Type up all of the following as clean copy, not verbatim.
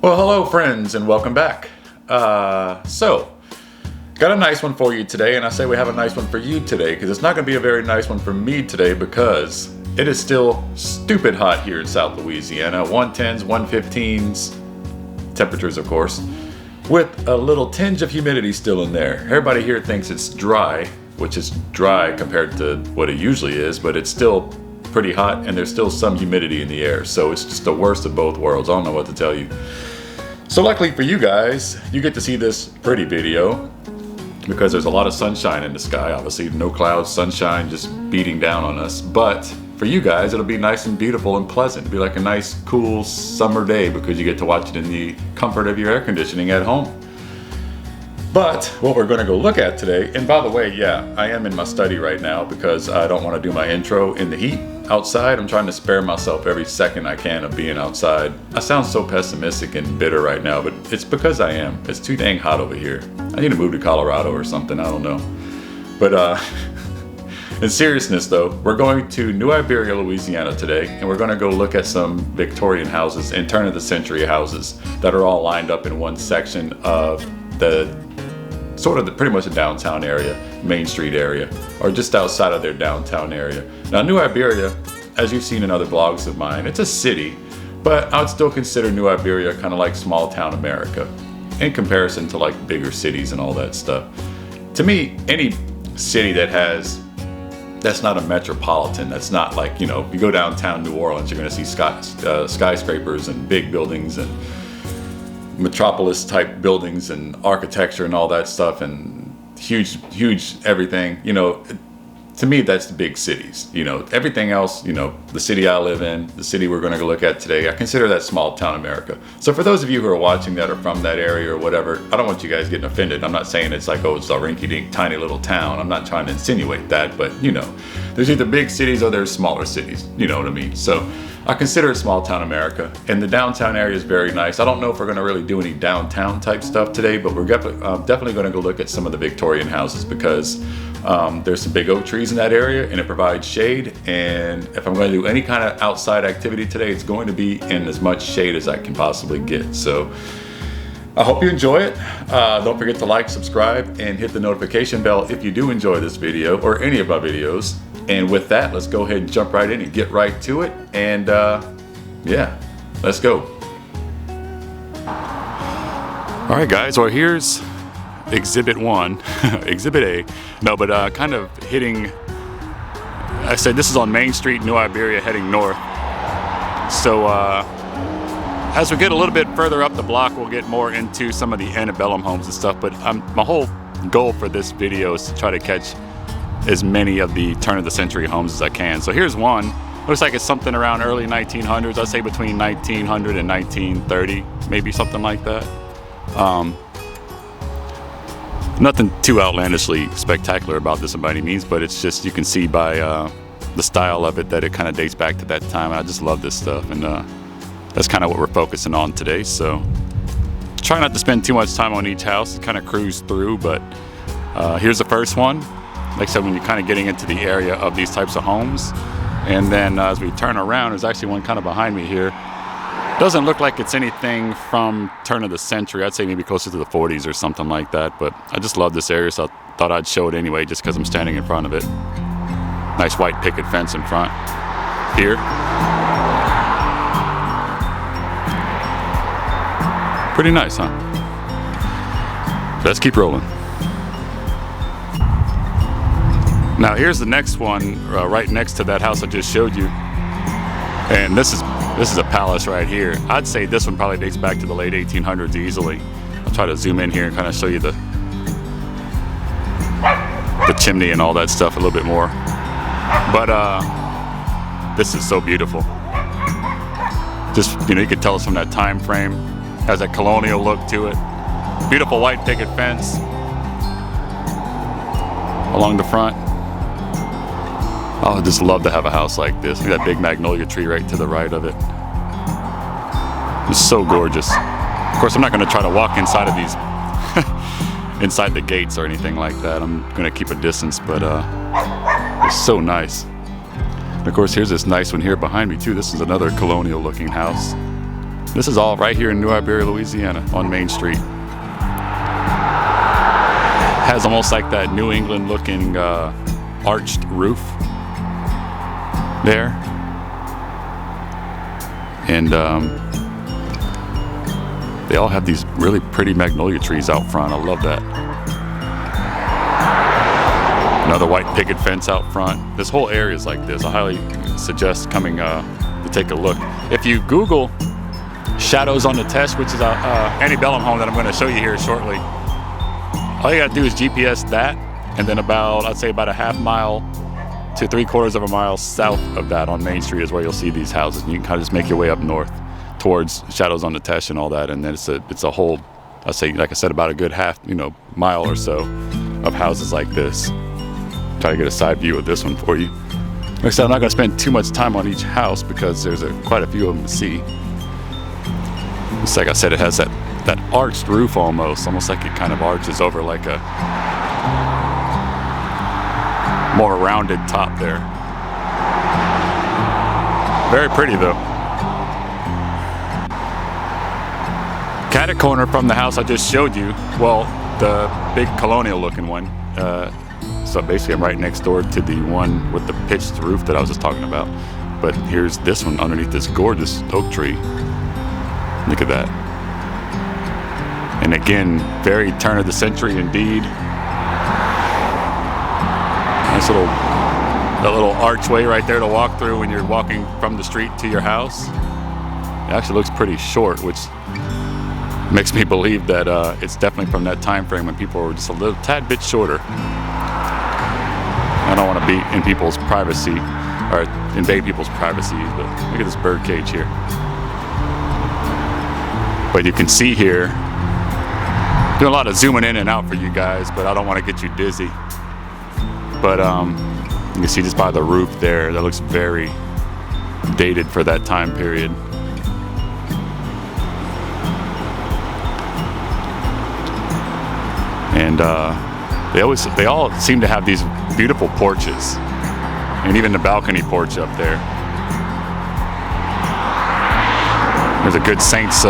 Well, hello friends and welcome back. Got a nice one for you today, and I say we have a nice one for you today because it's not going to be a very nice one for me today because it is still stupid hot here in South Louisiana. 110s, 115s, temperatures of course, with a little tinge of humidity still in there. Everybody here thinks it's dry, which is dry compared to what it usually is, but it's still pretty hot and there's still some humidity in the air, so it's just the worst of both worlds. I don't know what to tell you. So luckily for you guys, you get to see this pretty video because there's a lot of sunshine in the sky. Obviously no clouds, sunshine just beating down on us, but for you guys it'll be nice and beautiful and pleasant. It'll be like a nice cool summer day because you get to watch it in the comfort of your air conditioning at home. But what we're going to go look at today, and by the way, yeah, I am in my study right now because I don't want to do my intro in the heat outside. I'm trying to spare myself every second I can of being outside. I sound so pessimistic and bitter right now, but it's because I am. It's too dang hot over here. I need to move to Colorado or something, I don't know. But in seriousness though, we're going to New Iberia, Louisiana today, and we're going to go look at some Victorian houses and turn of the century houses that are all lined up in one section of the pretty much a downtown area, Main Street area, or just outside of their downtown area. Now New Iberia, as you've seen in other vlogs of mine, it's a city, but I would still consider New Iberia kind of like small town America in comparison to like bigger cities and all that stuff. To me, any city that's not a metropolitan, that's not like, you know, you go downtown New Orleans, you're going to see skyscrapers and big buildings and metropolis type buildings and architecture and all that stuff and huge everything. You know, to me that's the big cities. You know, everything else, you know, the city I live in, the city we're going to go look at today, I consider that small town America. So for those of you who are watching that are from that area or whatever, I don't want you guys getting offended. I'm not saying it's like, oh, it's a rinky-dink tiny little town. I'm not trying to insinuate that, but you know, there's either big cities or there's smaller cities, you know what I mean? So I consider it small town America, and the downtown area is very nice. I don't know if we're going to really do any downtown type stuff today, but we're definitely going to go look at some of the Victorian houses because there's some big oak trees in that area and it provides shade, and if I'm going to do any kind of outside activity today, it's going to be in as much shade as I can possibly get. So I hope you enjoy it. Don't forget to like, subscribe, and hit the notification bell if you do enjoy this video or any of my videos. And with that, let's go ahead and jump right in and get right to it. And yeah, let's go. All right, guys, well, here's Exhibit 1, Exhibit A. No, but kind of hitting, I said this is on Main Street, New Iberia, heading north. So as we get a little bit further up the block, we'll get more into some of the antebellum homes and stuff. But my whole goal for this video is to try to catch as many of the turn of the century homes as I can. So here's one. Looks like it's something around early 1900s. I'd say between 1900 and 1930, maybe something like that. Nothing too outlandishly spectacular about this by any means, but it's just, you can see by the style of it that it kind of dates back to that time. I just love this stuff, and that's kind of what we're focusing on today. So try not to spend too much time on each house, kind of cruise through, but here's the first one. Like I said, when you're kind of getting into the area of these types of homes. And then as we turn around, there's actually one kind of behind me here. Doesn't look like it's anything from turn of the century. I'd say maybe closer to the 40s or something like that. But I just love this area, so I thought I'd show it anyway just because I'm standing in front of it. Nice white picket fence in front here. Pretty nice, huh? Let's keep rolling. Now here's the next one right next to that house I just showed you, and this is a palace right here. I'd say this one probably dates back to the late 1800s easily. I'll try to zoom in here and kind of show you the chimney and all that stuff a little bit more. But this is so beautiful. Just, you know, you could tell it's from that time frame. Has that colonial look to it. Beautiful white picket fence along the front. Oh, I just love to have a house like this. Look at that big magnolia tree right to the right of it. It's so gorgeous. Of course, I'm not going to try to walk inside of these, inside the gates or anything like that. I'm going to keep a distance, but it's so nice. And of course, here's this nice one here behind me too. This is another colonial looking house. This is all right here in New Iberia, Louisiana, on Main Street. Has almost like that New England looking arched roof there. And they all have these really pretty magnolia trees out front. I love that. Another white picket fence out front. This whole area is like this. I highly suggest coming to take a look. If you Google Shadows on the Teche, which is a antebellum home that I'm going to show you here shortly, all you got to do is GPS that, and then I'd say about a half mile to 3/4 of a mile south of that on Main Street is where you'll see these houses. And you can kind of just make your way up north towards Shadows on the Teche and all that, and then it's a whole, I'd say, like I said, about a good half mile or so of houses like this. Try to get a side view of this one for you. Like I said, I'm not going to spend too much time on each house because there's quite a few of them to see. Just like I said, it has that arched roof almost like it kind of arches over like a more rounded top there. Very pretty though. Cat corner from the house I just showed you, well, the big colonial looking one. So basically I'm right next door to the one with the pitched roof that I was just talking about. But here's this one underneath this gorgeous oak tree. Look at that. And again, very turn of the century indeed. Nice that little archway right there to walk through when you're walking from the street to your house. It actually looks pretty short, which makes me believe that it's definitely from that time frame when people were just a little tad bit shorter. I don't want to be in people's privacy or invade people's privacy, but look at this bird cage here. But you can see here, doing a lot of zooming in and out for you guys, but I don't want to get you dizzy. But you can see just by the roof there, that looks very dated for that time period. And they all seem to have these beautiful porches, and even the balcony porch up there. There's a good Saints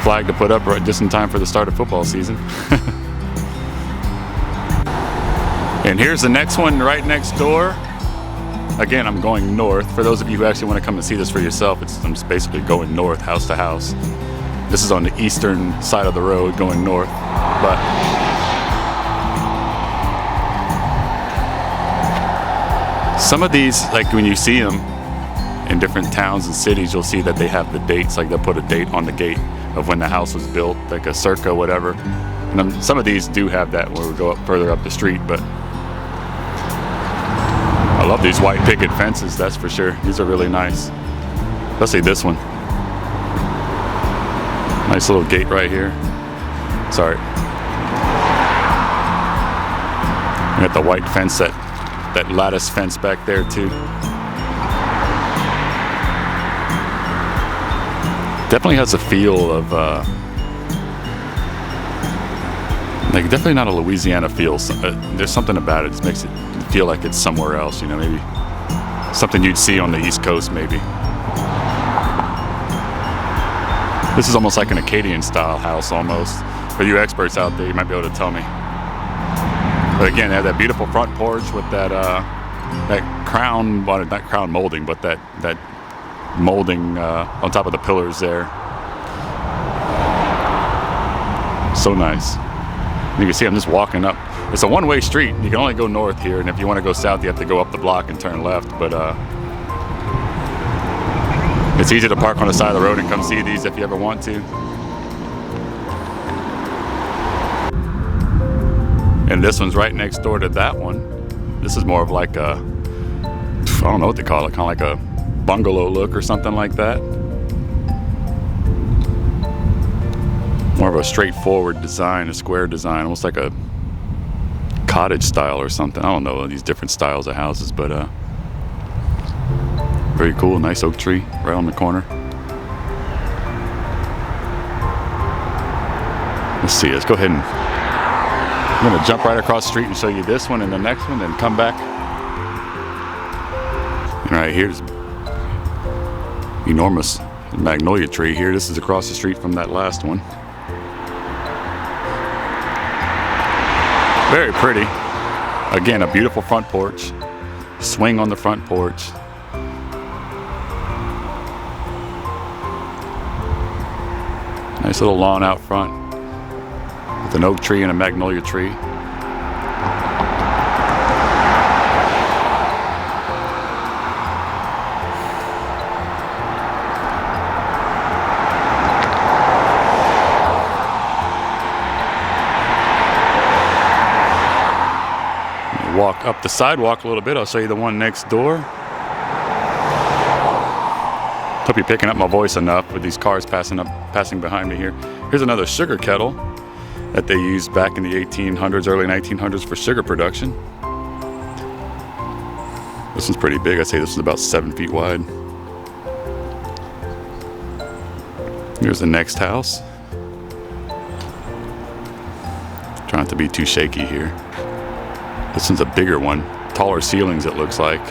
flag to put up right just in time for the start of football season. And here's the next one right next door. Again, I'm going north. For those of you who actually want to come and see this for yourself, I'm just basically going north, house to house. This is on the eastern side of the road going north, but some of these, like when you see them in different towns and cities, you'll see that they have the dates, like they'll put a date on the gate of when the house was built, like a circa whatever. And some of these do have that where we go up further up the street, but I love these white picket fences, that's for sure. These are really nice, especially this one. Nice little gate right here. Sorry. You got the white fence, that lattice fence back there too. Definitely has a feel of like definitely not a Louisiana feel. There's something about it that makes it feel like it's somewhere else, maybe something you'd see on the East Coast maybe. This is almost like an Acadian style house almost. For you experts out there, you might be able to tell me. But again, they have that beautiful front porch with that crown, well, not crown molding, but that molding on top of the pillars there. So nice. You can see I'm just walking up. It's a one-way street. You can only go north here, and if you want to go south, you have to go up the block and turn left. But it's easy to park on the side of the road and come see these if you ever want to. And this one's right next door to that one. This is more of like a, I don't know what they call it, kind of like a bungalow look or something like that. More of a straightforward design, a square design, almost like a cottage style or something. I don't know these different styles of houses, but very cool. Nice oak tree right on the corner. Let's see, let's go ahead and I'm going to jump right across the street and show you this one and the next one, then come back. And right here's enormous Magnolia tree here. This is across the street from that last one. Very pretty. Again, a beautiful front porch. Swing on the front porch. Nice little lawn out front with an oak tree and a magnolia tree. Walk up the sidewalk a little bit. I'll show you the one next door. Hope you're picking up my voice enough with these cars passing behind me here. Here's another sugar kettle that they used back in the 1800s, early 1900s for sugar production. This one's pretty big. I'd say this is about 7 feet wide. Here's the next house. Try not to be too shaky here. This one's a bigger one. Taller ceilings, it looks like.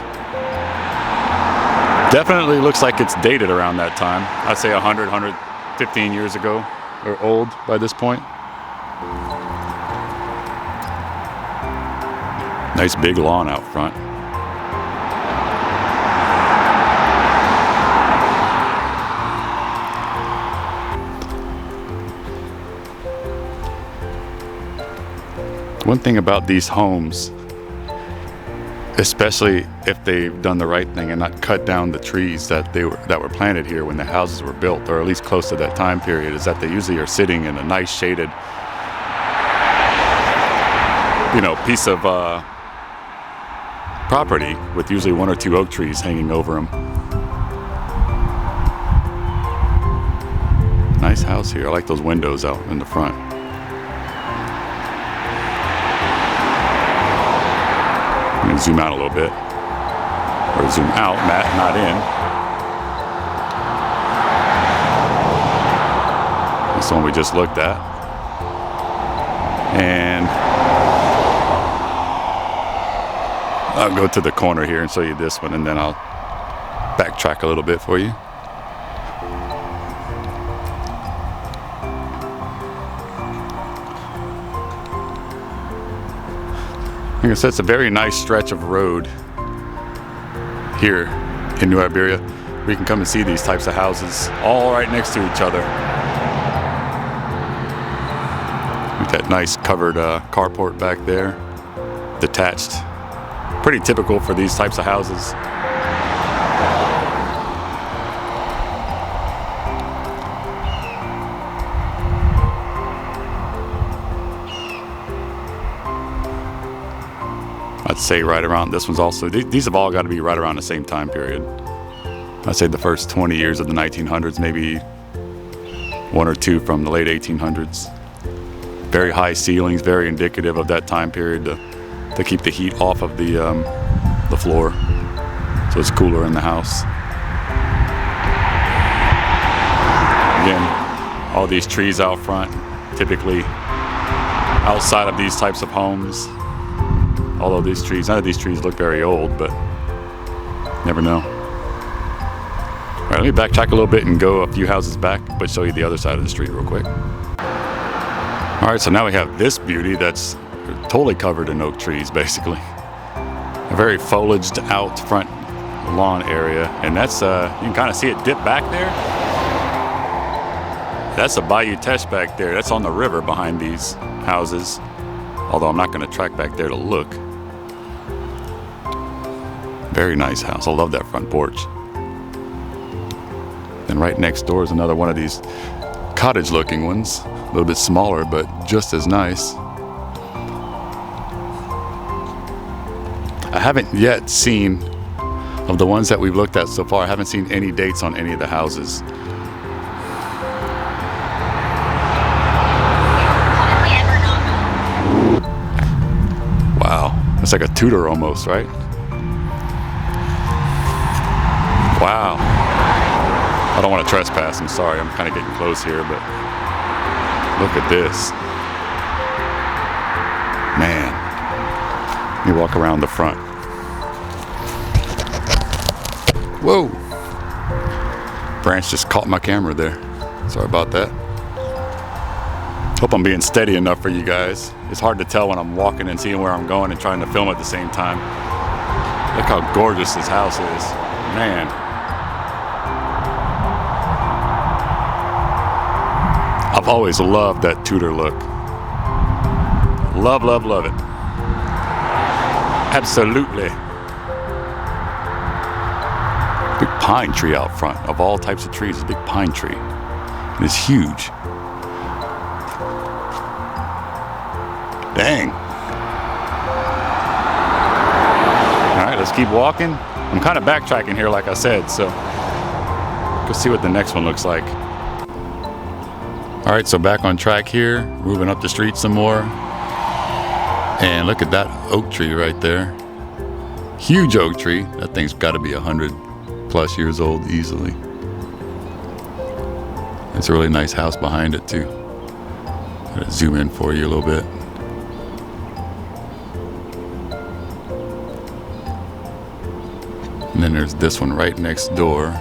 Definitely looks like it's dated around that time. I'd say 100, 115 years ago, or old by this point. Nice big lawn out front. One thing about these homes, especially if they've done the right thing and not cut down the trees that were planted here when the houses were built, or at least close to that time period, is that they usually are sitting in a nice shaded, piece of property with usually 1 or 2 oak trees hanging over them. Nice house here. I like those windows out in the front. I'm going to zoom out a little bit, or zoom out, not in. This one we just looked at. And I'll go to the corner here and show you this one, and then I'll backtrack a little bit for you. Like I said, it's a very nice stretch of road here in New Iberia. We can come and see these types of houses all right next to each other. With that nice covered carport back there, detached. Pretty typical for these types of houses. I'd say right around, this one's also, these have all got to be right around the same time period. I'd say the first 20 years of the 1900s, maybe 1 or 2 from the late 1800s. Very high ceilings, very indicative of that time period to keep the heat off of the floor, so it's cooler in the house. Again, all these trees out front, typically outside of these types of homes. Although none of these trees look very old, but never know. All right, let me backtrack a little bit and go a few houses back, but show you the other side of the street real quick. All right, so now we have this beauty that's totally covered in oak trees, basically. A very foliaged out front lawn area, and that's, you can kind of see it dip back there. That's a Bayou teche back there. That's on the river behind these houses. Although I'm not going to track back there to look. Very nice house. I love that front porch. And right next door is another one of these cottage looking ones. A little bit smaller, but just as nice. I haven't yet seen, of the ones that we've looked at so far, I haven't seen any dates on any of the houses. Wow, it's like a Tudor almost, right? Wow. I don't want to trespass, I'm sorry, I'm kind of getting close here, but look at this. Man. Let me walk around the front. Whoa. Branch just caught my camera there. Sorry about that. Hope I'm being steady enough for you guys. It's hard to tell when I'm walking and seeing where I'm going and trying to film at the same time. Look how gorgeous this house is. Man. I've always loved that Tudor look. Love, love, love it. Absolutely. Big pine tree out front. Of all types of trees, a big pine tree. And it's huge. Dang. All right, let's keep walking. I'm kind of backtracking here, like I said, so let's see what the next one looks like. All right, so back on track here, moving up the street some more. And look at that oak tree right there. Huge oak tree. That thing's got to be 100+ years old easily. It's a really nice house behind it too. Gotta zoom in for you a little bit. And then there's this one right next door.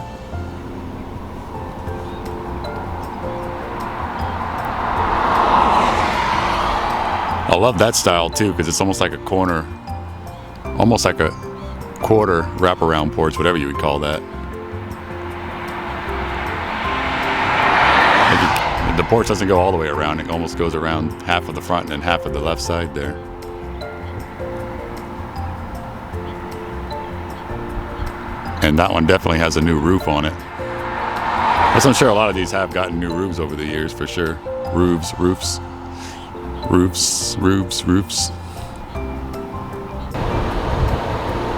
I love that style too, because it's almost like a corner, almost like a quarter wraparound porch, whatever you would call that. The porch doesn't go all the way around, it almost goes around half of the front and half of the left side there. And that one definitely has a new roof on it. Yes, I'm sure a lot of these have gotten new roofs over the years for sure. Roofs.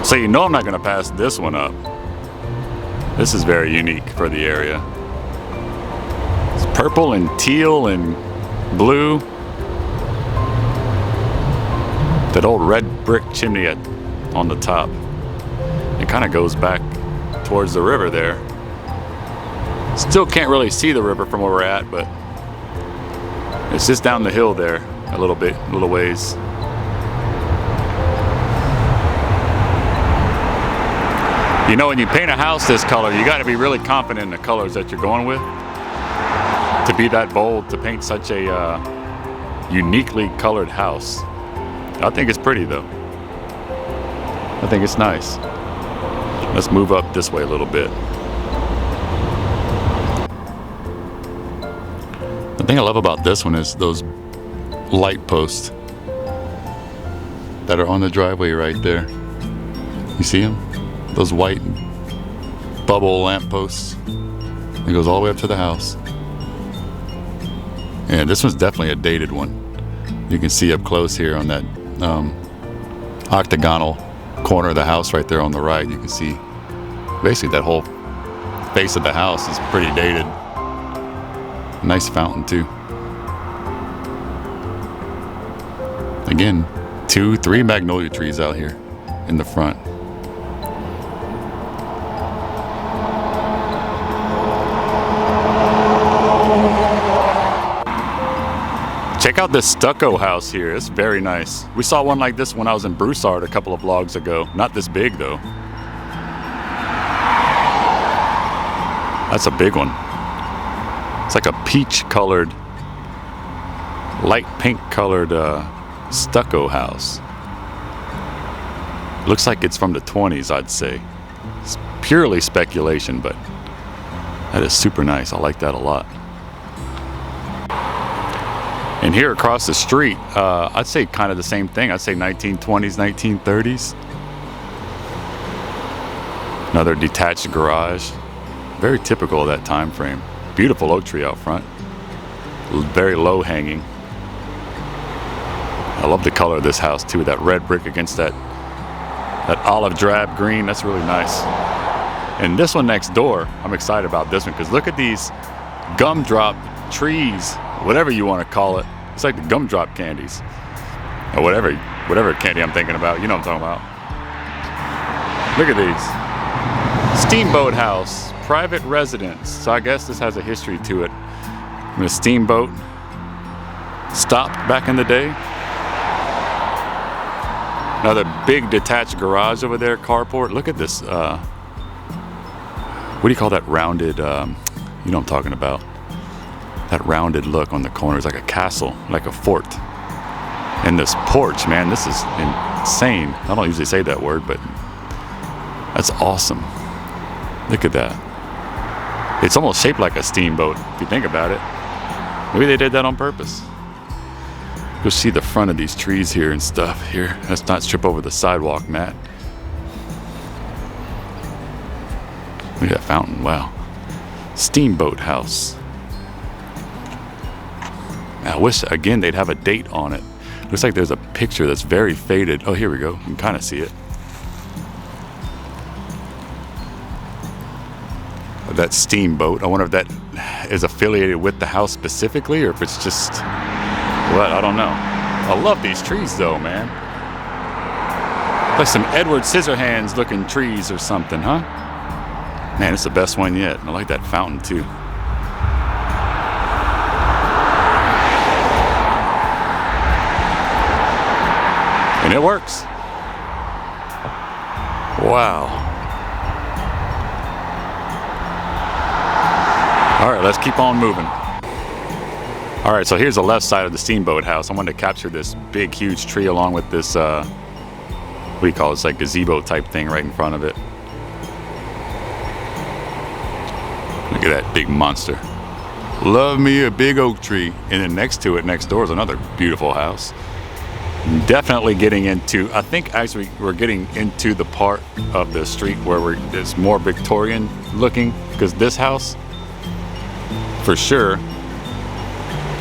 So you know I'm not gonna pass this one up. This is very unique for the area. It's purple and teal and blue. That old red brick chimney on the top. It kind of goes back towards the river there. Still can't really see the river from where we're at, but it's just down the hill there a little ways. You know, when you paint a house this color, you got to be really confident in the colors that you're going with. To be that bold, to paint such a uniquely colored house. I think it's pretty though. I think it's nice. Let's move up this way a little bit. The thing I love about this one is those light posts that are on the driveway right there. You see them? Those white bubble lamp posts. It goes all the way up to the house. And this one's definitely a dated one. You can see up close here on that octagonal corner of the house right there on the right. You can see basically that whole face of the house is pretty dated. Nice fountain too. Again, 2-3 magnolia trees out here in the front. Check out this stucco house here. It's very nice. We saw one like this when I was in Broussard a couple of vlogs ago. Not this big though. That's a big one. It's like a peach colored, light pink colored stucco house. Looks like it's from the 20s, I'd say. It's purely speculation, but that is super nice. I like that a lot. And here across the street, I'd say kind of the same thing. I'd say 1920s, 1930s. Another detached garage. Very typical of that time frame. Beautiful oak tree out front. Very low hanging. I love the color of this house too. That red brick against that olive drab green. That's really nice. And this one next door, I'm excited about this one because look at these gumdrop trees, whatever you want to call it. It's like the gumdrop candies, or whatever candy I'm thinking about. You know what I'm talking about. Look at these. Steamboat house, private residence. So I guess this has a history to it. When a steamboat stopped back in the day. Another big detached garage over there, carport. Look at this what do you call that rounded, you know what I'm talking about? That rounded look on the corners, like a castle, like a fort. And this porch, man, this is insane. I don't usually say that word, but that's awesome. Look at that. It's almost shaped like a steamboat, if you think about it. Maybe they did that on purpose. You'll see the front of these trees here and stuff here. Let's not trip over the sidewalk, Matt. Look at that fountain, wow. Steamboat house. I wish, again, they'd have a date on it. Looks like there's a picture that's very faded. Oh, here we go. You can kind of see it. That steamboat. I wonder if that is affiliated with the house specifically, or if it's just what, I don't know. I love these trees though, man. Like some Edward Scissorhands looking trees or something, huh? Man, it's the best one yet. I like that fountain too. And it works. Wow. All right, let's keep on moving. All right, so here's the left side of the steamboat house. I wanted to capture this big, huge tree along with this, what do you call it? It's like gazebo type thing right in front of it. Look at that big monster. Love me a big oak tree. And then next to it, next door, is another beautiful house. Definitely getting into, I think actually we're getting into the part of the street where it's more Victorian looking, because this house, for sure,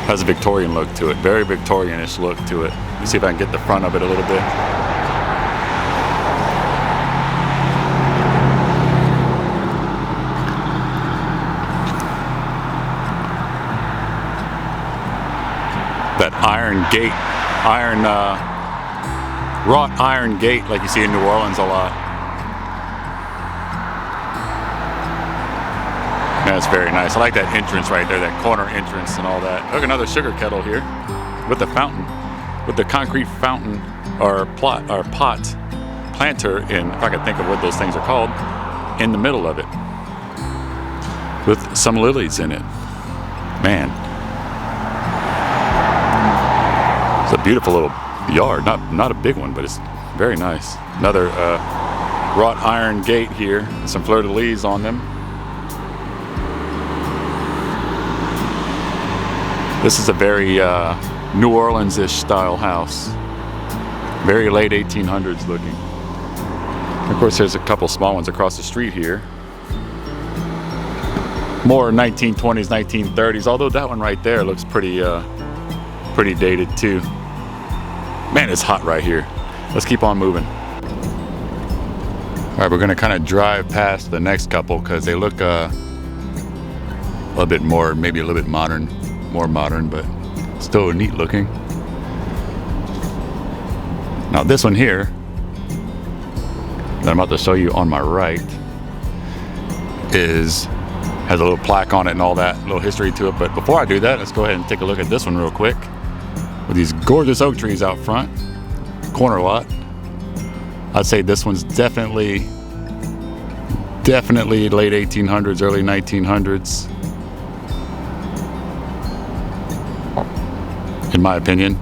has a Victorian look to it. Very Victorian-ish look to it. Let's see if I can get the front of it a little bit. That iron gate, wrought iron gate like you see in New Orleans a lot. That's very nice. I like that entrance right there, that corner entrance and all that. Look, another sugar kettle here with the fountain, with the concrete fountain or pot planter in, if I can think of what those things are called, in the middle of it with some lilies in it. Man, it's a beautiful little yard. Not a big one, but it's very nice. Another wrought iron gate here with some fleur-de-lis on them. This is a very New Orleans-ish style house. Very late 1800s looking. Of course, there's a couple small ones across the street here. More 1920s, 1930s, although that one right there looks pretty dated too. Man, it's hot right here. Let's keep on moving. All right, we're gonna kind of drive past the next couple because they look a little bit more, maybe a little bit modern. More modern, but still neat looking. Now this one here that I'm about to show you on my right has a little plaque on it and all that, little history to it. But before I do that, let's go ahead and take a look at this one real quick with these gorgeous oak trees out front, corner lot. I'd say this one's definitely late 1800s, early 1900s. In my opinion.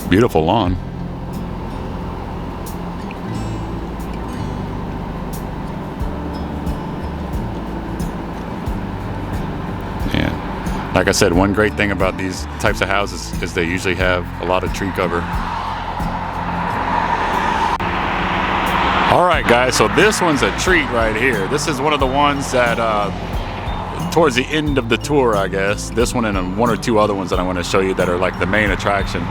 Beautiful lawn. And like I said, one great thing about these types of houses is they usually have a lot of tree cover. All right, guys, so this one's a treat right here. This is one of the ones that towards the end of the tour, I guess. This one and one or two other ones that I want to show you that are like the main attraction.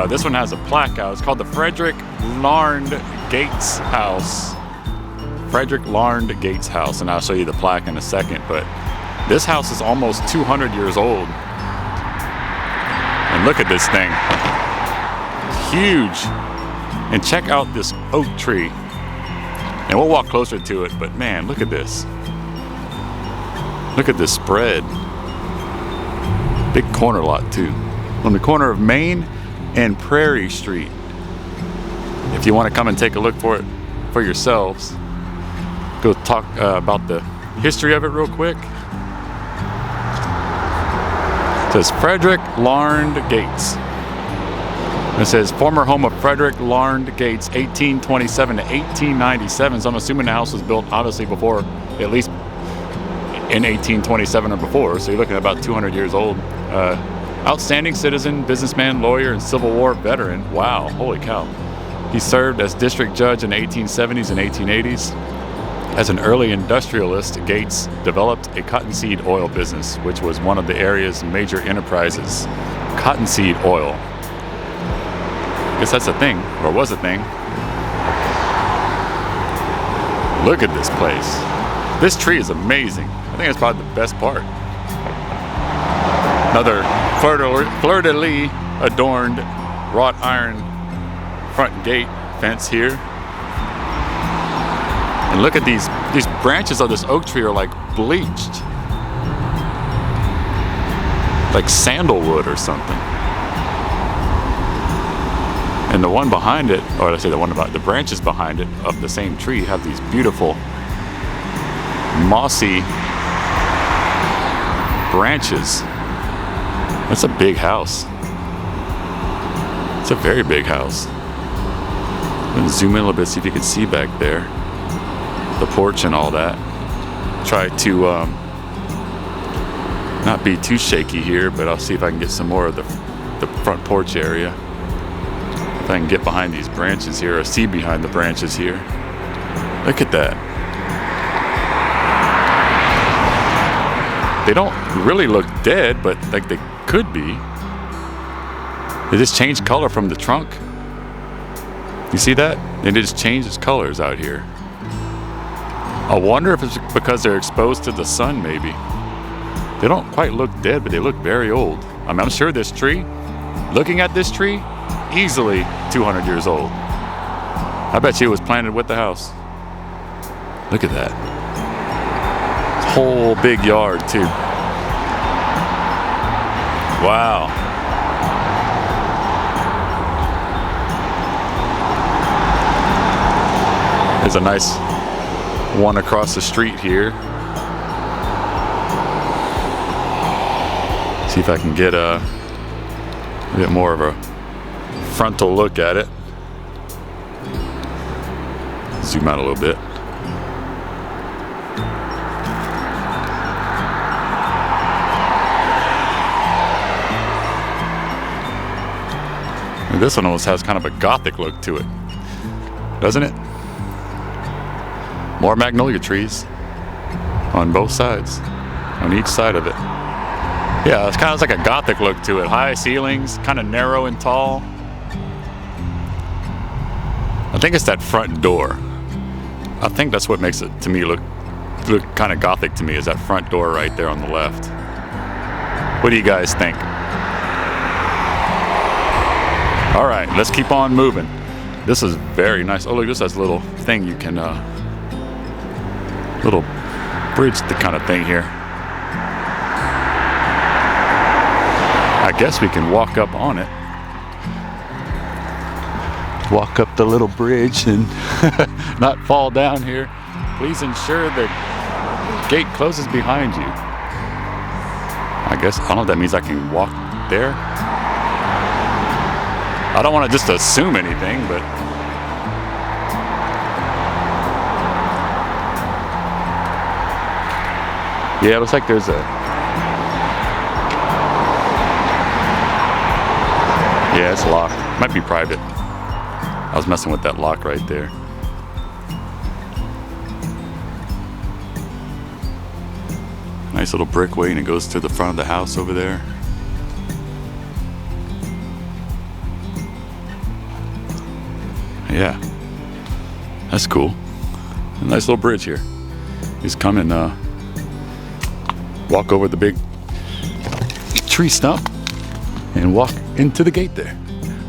This one has a plaque out. It's called the Frederick Gates house. Frederick Gates house, and I'll show you the plaque in a second. But this house is almost 200 years old. And look at this thing. It's huge. And check out this oak tree. And we'll walk closer to it, but man, look at this. Look at this spread. Big corner lot too. On the corner of Main and Prairie Street. if you want to come and take a look for it for yourselves, go talk about the history of it real quick. It says Frederick Gates. It says former home of Frederick Gates, 1827 to 1897. So I'm assuming the house was built obviously before, at least in 1827 or before. So you're looking at about 200 years old. Outstanding citizen, businessman, lawyer, and Civil War veteran. Wow, holy cow. He served as district judge in the 1870s and 1880s. As an early industrialist, Gates developed a cottonseed oil business, which was one of the area's major enterprises. Cottonseed oil. I guess that's a thing, or was a thing. Look at this place. This tree is amazing. I think that's probably the best part. Another fleur-de-lis adorned wrought iron front gate fence here. And look at these branches of this oak tree are like bleached. Like sandalwood or something. And the one behind it, or I say the branches behind it of the same tree have these beautiful mossy branches. That's a big house. It's a very big house. I'm gonna zoom in a little bit, see if you can see back there. The porch and all that. Try to not be too shaky here, but I'll see if I can get some more of the front porch area. If I can get behind these branches here, or see behind the branches here. Look at that. They don't really look dead, but like they could be. They just changed color from the trunk. You see that? They just changed its colors out here. I wonder if it's because they're exposed to the sun, maybe. They don't quite look dead, but they look very old. I mean, I'm sure this tree, looking at this tree, easily 200 years old. I bet you it was planted with the house. Look at that. Whole big yard too. Wow. There's a nice one across the street here. See if I can get a bit more of a frontal look at it. Zoom out a little bit. And this one almost has kind of a gothic look to it, doesn't it? More magnolia trees on both sides, on each side of it. Yeah, it's kind of like a gothic look to it. High ceilings, kind of narrow and tall. I think it's that front door. I think that's what makes it, to me, look kind of gothic to me, is that front door right there on the left. What do you guys think? All right, let's keep on moving. This is very nice. Oh, look, this has a little thing you can, little bridge kind of thing here. I guess we can walk up on it. Walk up the little bridge and not fall down here. Please ensure the gate closes behind you. I guess, I don't know if that means I can walk there. I don't want to just assume anything, but yeah, it looks like there's a, yeah, it's locked. Might be private. I was messing with that lock right there. Nice little brick way, and it goes to the front of the house over there. Yeah, that's cool. A nice little bridge here. Just come and walk over the big tree stump and walk into the gate there.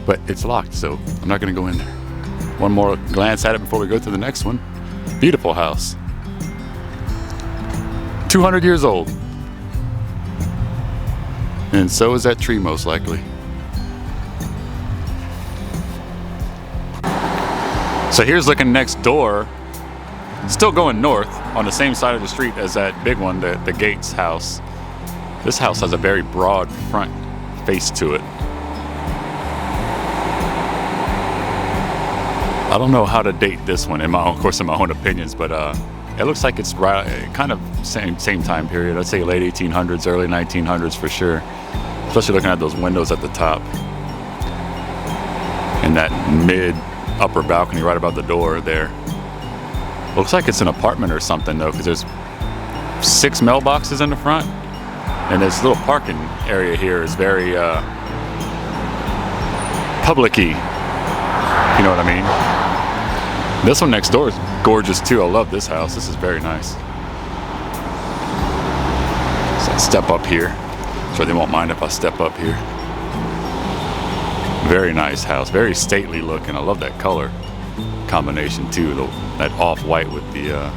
But it's locked, so I'm not gonna go in there. One more glance at it before we go to the next one. Beautiful house. 200 years old. And so is that tree, most likely. So here's looking next door, still going north on the same side of the street as that big one, the Gates house. This house has a very broad front face to it. I don't know how to date this one, of course, in my own opinions, but it looks like it's kind of same time period. I'd say late 1800s, early 1900s for sure. Especially looking at those windows at the top and that mid upper balcony right above the door there. Looks like it's an apartment or something though, because there's 6 mailboxes in the front, and this little parking area here is very public-y. You know what I mean? This one next door is gorgeous too. I love this house. This is very nice. So I step up here. Sure they won't mind if I step up here. Very nice house. Very stately looking. I love that color combination too. That off-white with the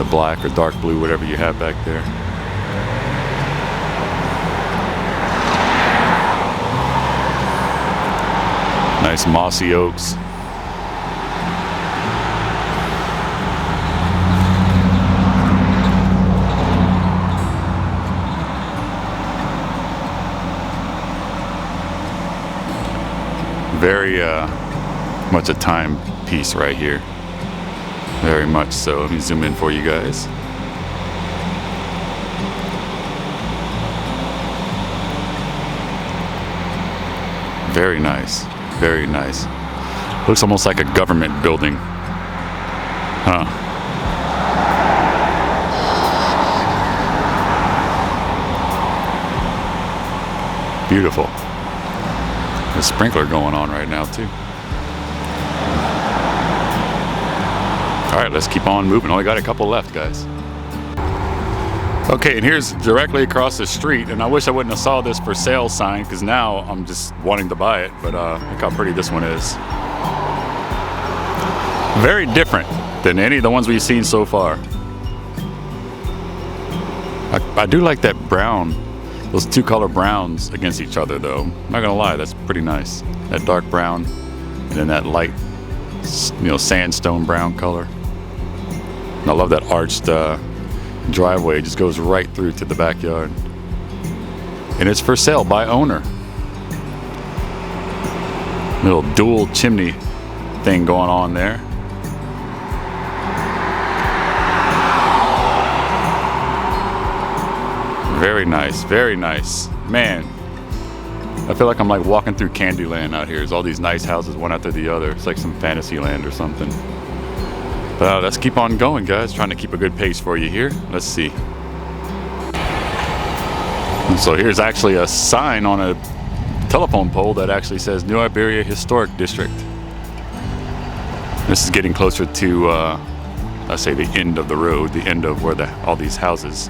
black or dark blue, whatever you have back there. Nice mossy oaks. Very much a timepiece right here. Very much so. Let me zoom in for you guys. Very nice. Very nice. Looks almost like a government building. Huh. Beautiful. There's a sprinkler going on right now too. All right, let's keep on moving. Only got a couple left, guys. Okay, and here's directly across the street, and I wish I wouldn't have saw this for sale sign, because now I'm just wanting to buy it, but look how pretty this one is. Very different than any of the ones we've seen so far. I do like that brown, those two color browns against each other though. I'm not gonna lie, that's pretty nice. That dark brown and then that light, sandstone brown color. And I love that arched driveway. It just goes right through to the backyard. And it's for sale by owner. Little dual chimney thing going on there. Very nice, very nice. Man, I feel like I'm like walking through Candyland out here. There's all these nice houses one after the other. It's like some fantasy land or something. But let's keep on going, guys. Trying to keep a good pace for you here. Let's see. And so here's actually a sign on a telephone pole that actually says New Iberia Historic District. This is getting closer to, let's say, the end of the road, the end of where all these houses.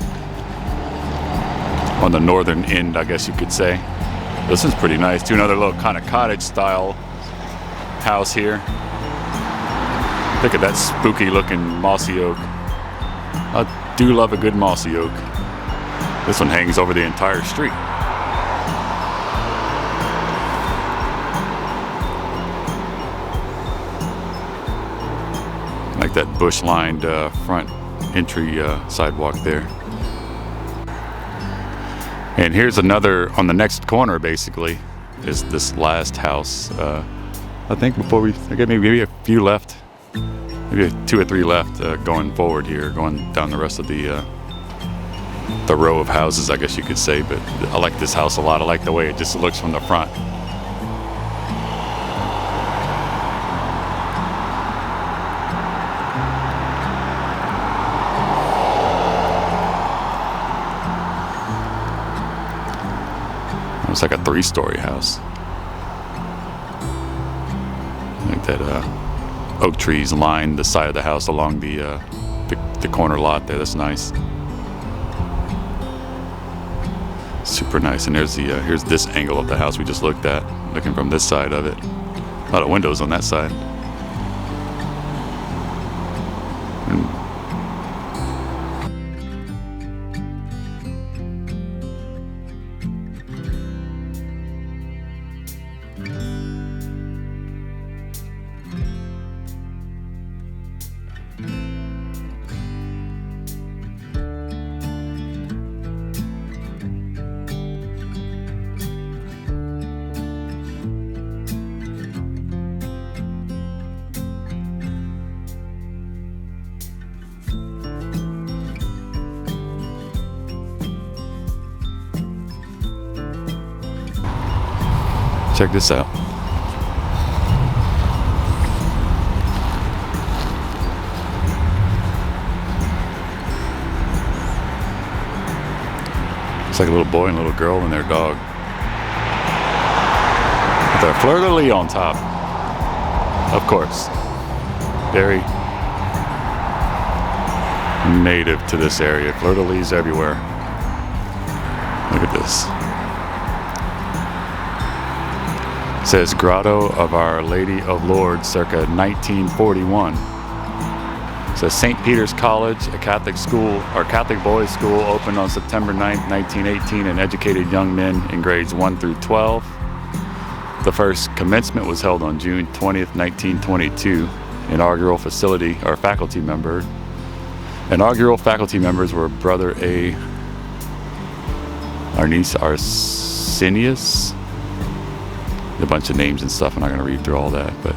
On the northern end, I guess you could say. This is pretty nice too. Another little kind of cottage style house here. Look at that spooky looking mossy oak. I do love a good mossy oak. This one hangs over the entire street. Like that bush lined front entry sidewalk there. And here's another, on the next corner basically, is this last house. I think before we, I get maybe a few left. Maybe 2 or 3 left going forward here, going down the rest of the row of houses, I guess you could say. But I like this house a lot. I like the way it just looks from the front. It's like a 3-story house. Like that oak trees line the side of the house along the corner lot there. That's nice. Super nice. And there's the here's this angle of the house we just looked at, looking from this side of it. A lot of windows on that side. Check this out. It's like a little boy and a little girl and their dog. With their fleur-de-lis on top. Of course. Very native to this area. Fleur-de-lis everywhere. Look at this. It says Grotto of Our Lady of Lourdes, circa 1941. It says St. Peter's College, a Catholic school, or Catholic boys' school, opened on September 9th, 1918, and educated young men in grades 1 through 12. The first commencement was held on June 20th, 1922. Inaugural faculty members were Brother A. Arsenius. A bunch of names and stuff. I'm not going to read through all that, but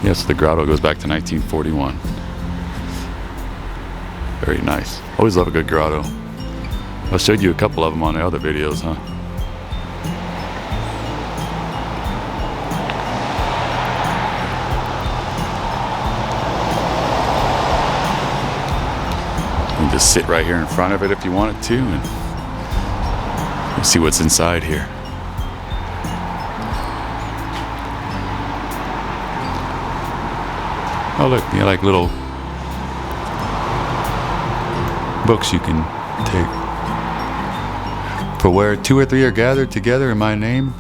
yes, the grotto goes back to 1941. Very nice. Always love a good grotto. I showed you a couple of them on the other videos, huh? You can just sit right here in front of it if you wanted to, and see what's inside here. Oh look, you like little books you can take. For where 2 or 3 are gathered together in my name,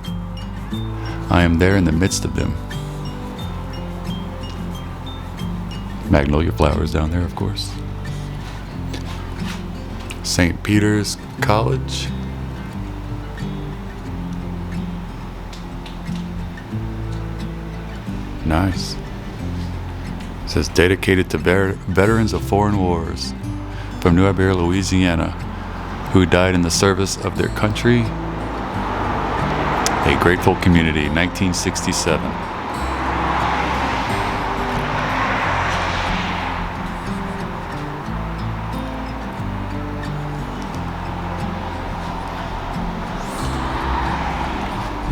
I am there in the midst of them. Magnolia flowers down there, of course. St. Peter's College. Nice. It says dedicated to veterans of foreign wars from New Iberia, Louisiana, who died in the service of their country. A grateful community, 1967.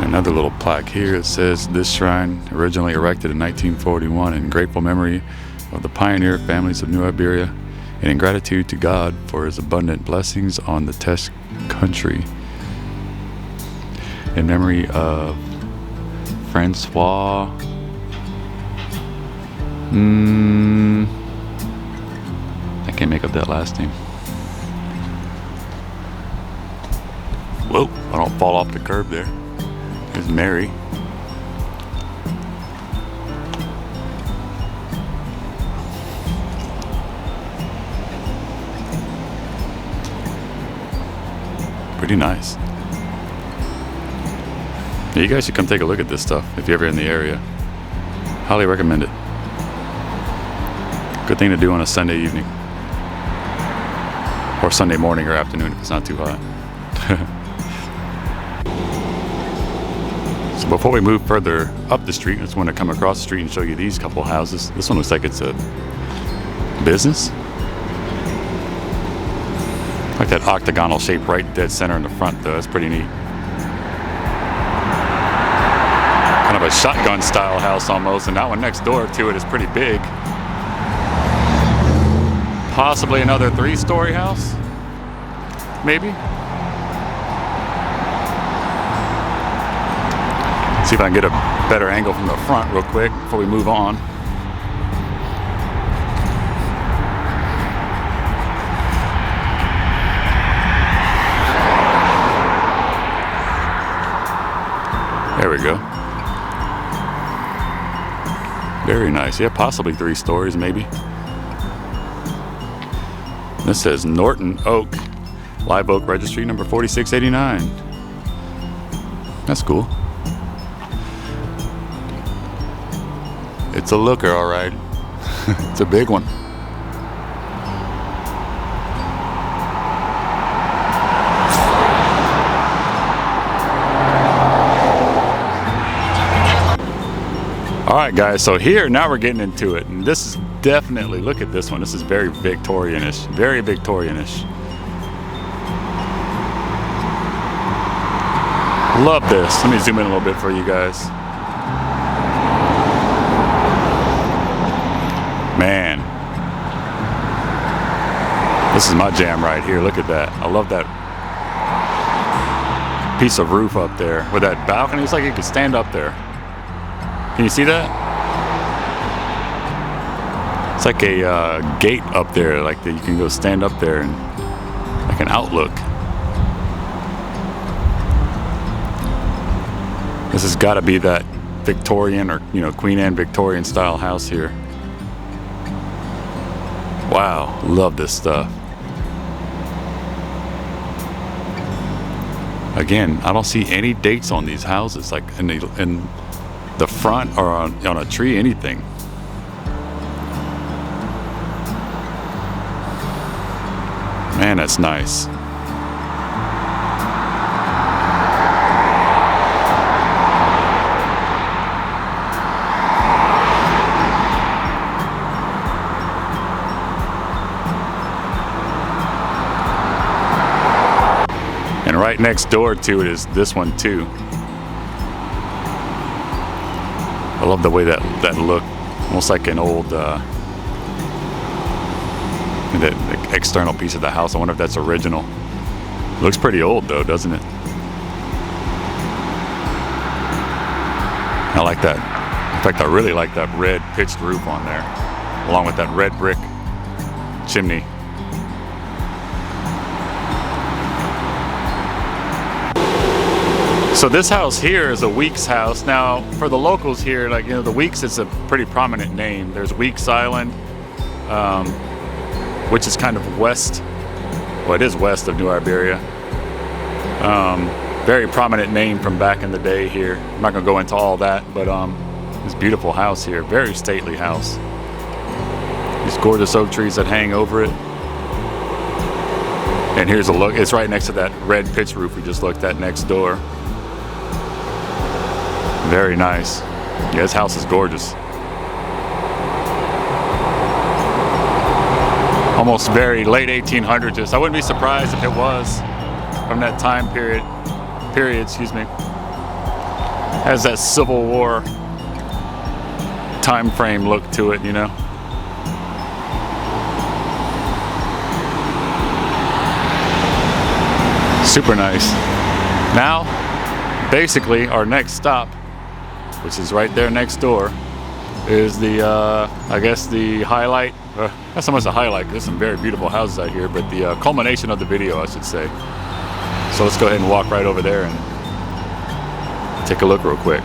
Another little plaque here. It says this shrine originally erected in 1941 in grateful memory of the pioneer families of New Iberia and in gratitude to God for his abundant blessings on the Teche country. In memory of Francois I can't make up that last name. Whoa, I don't fall off the curb there. There's Mary. Pretty nice. Yeah, you guys should come take a look at this stuff if you're ever in the area. Highly recommend it. Good thing to do on a Sunday evening. Or Sunday morning or afternoon if it's not too hot. So before we move further up the street, I just want to come across the street and show you these couple houses. This one looks like it's a business. Like that octagonal shape right dead center in the front though, that's pretty neat. Kind of a shotgun style house almost, and that one next door to it is pretty big. Possibly another 3-story house, maybe. See if I can get a better angle from the front real quick before we move on. There we go. Very nice. Yeah, possibly 3 stories maybe. This says Norton Oak, Live Oak Registry number 4689. That's cool. It's a looker, all right. It's a big one. All right, guys, so here, now we're getting into it. And this is definitely, look at this one. This is very Victorian-ish, very Victorian-ish. Love this. Let me zoom in a little bit for you guys. Man, this is my jam right here. Look at that. I love that piece of roof up there with that balcony. It's like you could stand up there. Can you see that? It's like a gate up there, like that you can go stand up there and like an outlook. This has got to be that Victorian or, you know, Queen Anne Victorian style house here. Wow, love this stuff. Again, I don't see any dates on these houses, like in the front or on a tree, anything. Man, that's nice. And right next door to it is this one too. I love the way that look, almost like an old that external piece of the house. I wonder if that's original. Looks pretty old though, doesn't it? I like that. In fact, I really like that red pitched roof on there, along with that red brick chimney. So this house here is a Weeks house. Now, for the locals here, like, you know, the Weeks is a pretty prominent name. There's Weeks Island, which is kind of west. Well, it is west of New Iberia. Very prominent name from back in the day here. I'm not gonna go into all that, but this beautiful house here, very stately house. These gorgeous oak trees that hang over it. And here's a look. It's right next to that red pitch roof we just looked at next door. Very nice. Yeah, this house is gorgeous. Almost very late 1800s. I wouldn't be surprised if it was from that time period, excuse me. Has that Civil War time frame look to it, you know. Super nice. Now, basically, our next stop, which is right there next door, is the, I guess the highlight, not so much a highlight, there's some very beautiful houses out here, but the culmination of the video, I should say. So let's go ahead and walk right over there and take a look real quick.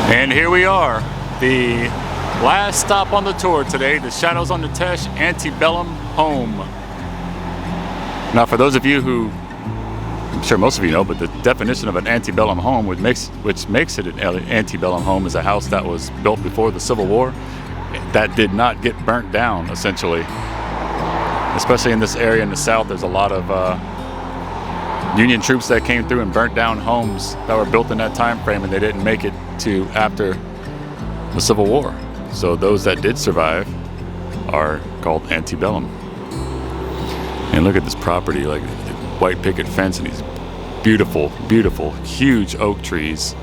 And here we are, the last stop on the tour today, the Shadows on the Teche Antebellum Home. Now, for those of you who, I'm sure most of you know, but the definition of an antebellum home, which makes it an antebellum home, is a house that was built before the Civil War that did not get burnt down, essentially. Especially in this area in the South, there's a lot of Union troops that came through and burnt down homes that were built in that time frame, and they didn't make it to after the Civil War. So those that did survive are called antebellum. And look at this property, like white picket fence and these beautiful, beautiful, huge oak trees.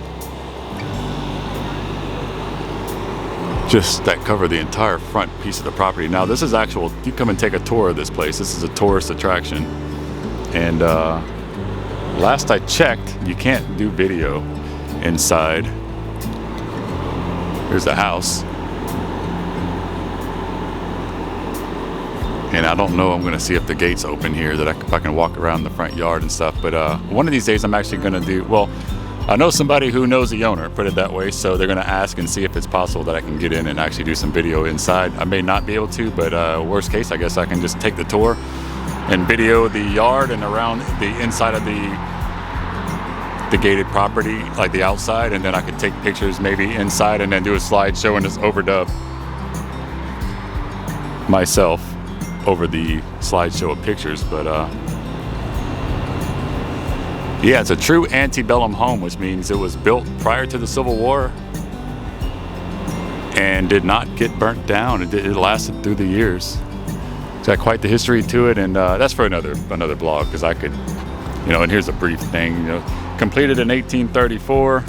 Just that cover the entire front piece of the property. Now this is actual, you come and take a tour of this place. This is a tourist attraction. And last I checked, you can't do video inside. Here's the house. And I don't know, I'm gonna see if the gate's open here, that if I can walk around the front yard and stuff. But one of these days I'm actually gonna do, well, I know somebody who knows the owner, put it that way, so they're gonna ask and see if it's possible that I can get in and actually do some video inside. I may not be able to, but worst case, I guess I can just take the tour and video the yard and around the inside of the gated property, like the outside, and then I could take pictures maybe inside and then do a slideshow and just overdub myself over the slideshow of pictures. But yeah, it's a true antebellum home, which means it was built prior to the Civil War and did not get burnt down. It lasted through the years. It's got quite the history to it, and that's for another blog, because I could You know, and here's a brief thing. You know, completed in 1834.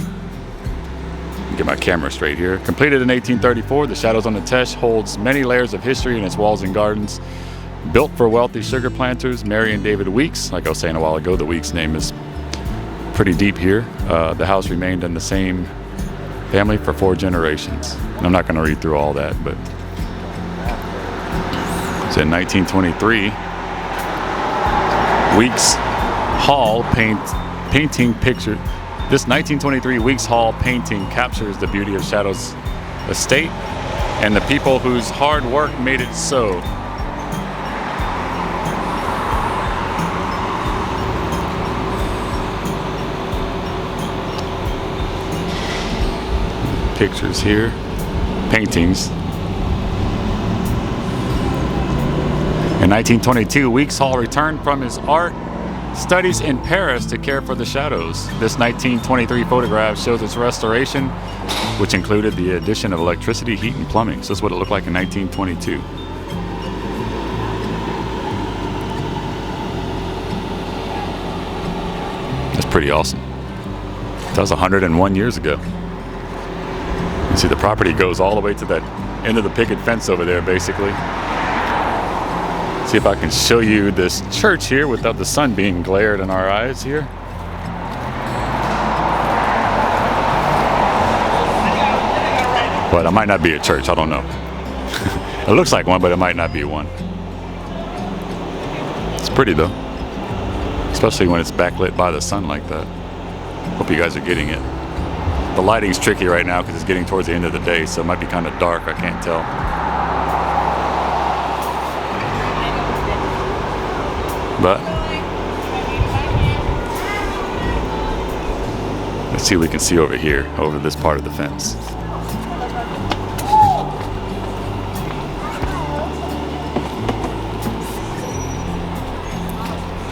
Get my camera straight here. Completed in 1834, the Shadows on the Teche holds many layers of history in its walls and gardens. Built for wealthy sugar planters, Mary and David Weeks. Like I was saying a while ago, the Weeks name is pretty deep here. The house remained in the same family for 4 generations. I'm not going to read through all that, but it's in 1923. Weeks Hall painting picture. This 1923 Weeks Hall painting captures the beauty of Shadow's estate and the people whose hard work made it so. Pictures here, paintings. In 1922, Weeks Hall returned from his art studies in Paris to care for the shadows. This 1923 photograph shows its restoration, which included the addition of electricity, heat, and plumbing. So this is what it looked like in 1922. That's pretty awesome. That was 101 years ago. You see the property goes all the way to that end of the picket fence over there, basically. See if I can show you this church here without the sun being glared in our eyes here. But it might not be a church, I don't know. It looks like one, but it might not be one. It's pretty though, especially when it's backlit by the sun like that. Hope you guys are getting it. The lighting's tricky right now because it's getting towards the end of the day, so it might be kind of dark, I can't tell. But let's see what we can see over here, over this part of the fence.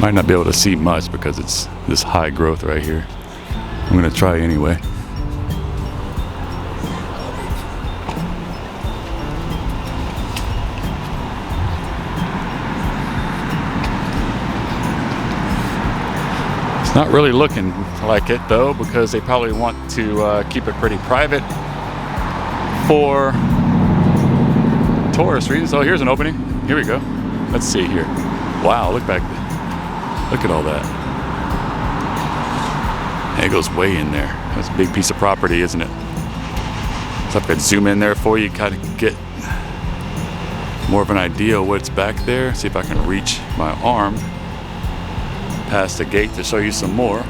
Might not be able to see much because it's this high growth right here. I'm gonna try anyway. It's not really looking like it though, because they probably want to keep it pretty private for tourist reasons. Oh, here's an opening. Here we go. Let's see here. Wow, look back there. Look at all that. And it goes way in there. That's a big piece of property, isn't it? So if I could zoom in there for you, kind of get more of an idea of what's back there. See if I can reach my arm past the gate to show you some more.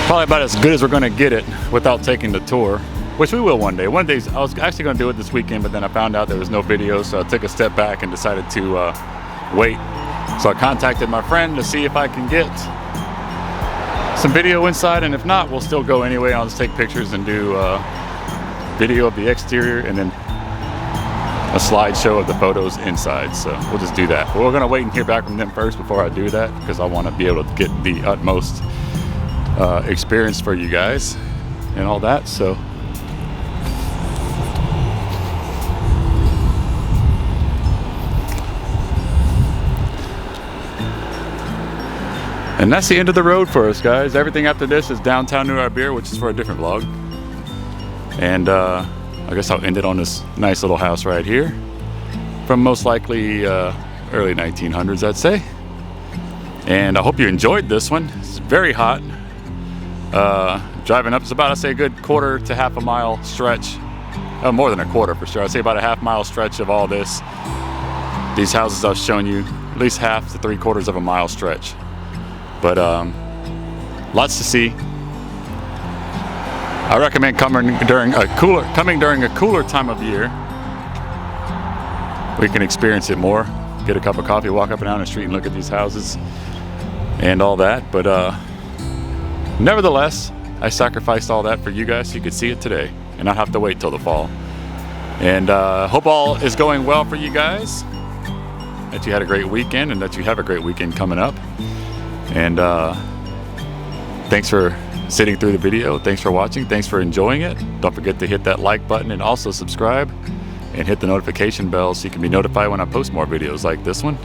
Probably about as good as we're going to get it without taking the tour, which we will one day. One of these, I was actually going to do it this weekend, but then I found out there was no video, so I took a step back and decided to wait. So I contacted my friend to see if I can get some video inside, and if not, we'll still go anyway. I'll just take pictures and do video of the exterior and then a slideshow of the photos inside. So we'll just do that. But we're going to wait and hear back from them first before I do that, because I want to be able to get the utmost experience for you guys and all that. So and that's the end of the road for us, guys. Everything after this is downtown New Iberia, which is for a different vlog. And I guess I'll end it on this nice little house right here from most likely early 1900s, I'd say. And I hope you enjoyed this one. It's very hot. Driving up, it's about, I'd say, a good quarter to half a mile stretch. More than a quarter for sure. I'd say about a half mile stretch of all this. These houses I've shown you, at least half to 3/4 of a mile stretch. But lots to see. I recommend coming during a cooler time of year. We can experience it more. Get a cup of coffee, walk up and down the street and look at these houses and all that. But nevertheless, I sacrificed all that for you guys so you could see it today and not have to wait till the fall. And hope all is going well for you guys. That you had a great weekend and that you have a great weekend coming up. And thanks for sitting through the video. Thanks for watching. Thanks for enjoying it. Don't forget to hit that like button and also subscribe and hit the notification bell so you can be notified when I post more videos like this one.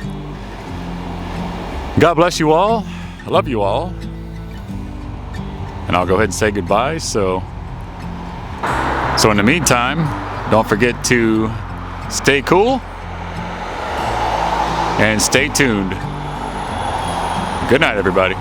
God bless you all. I love you all. And I'll go ahead and say goodbye. So in the meantime, don't forget to stay cool and stay tuned. Good night, everybody.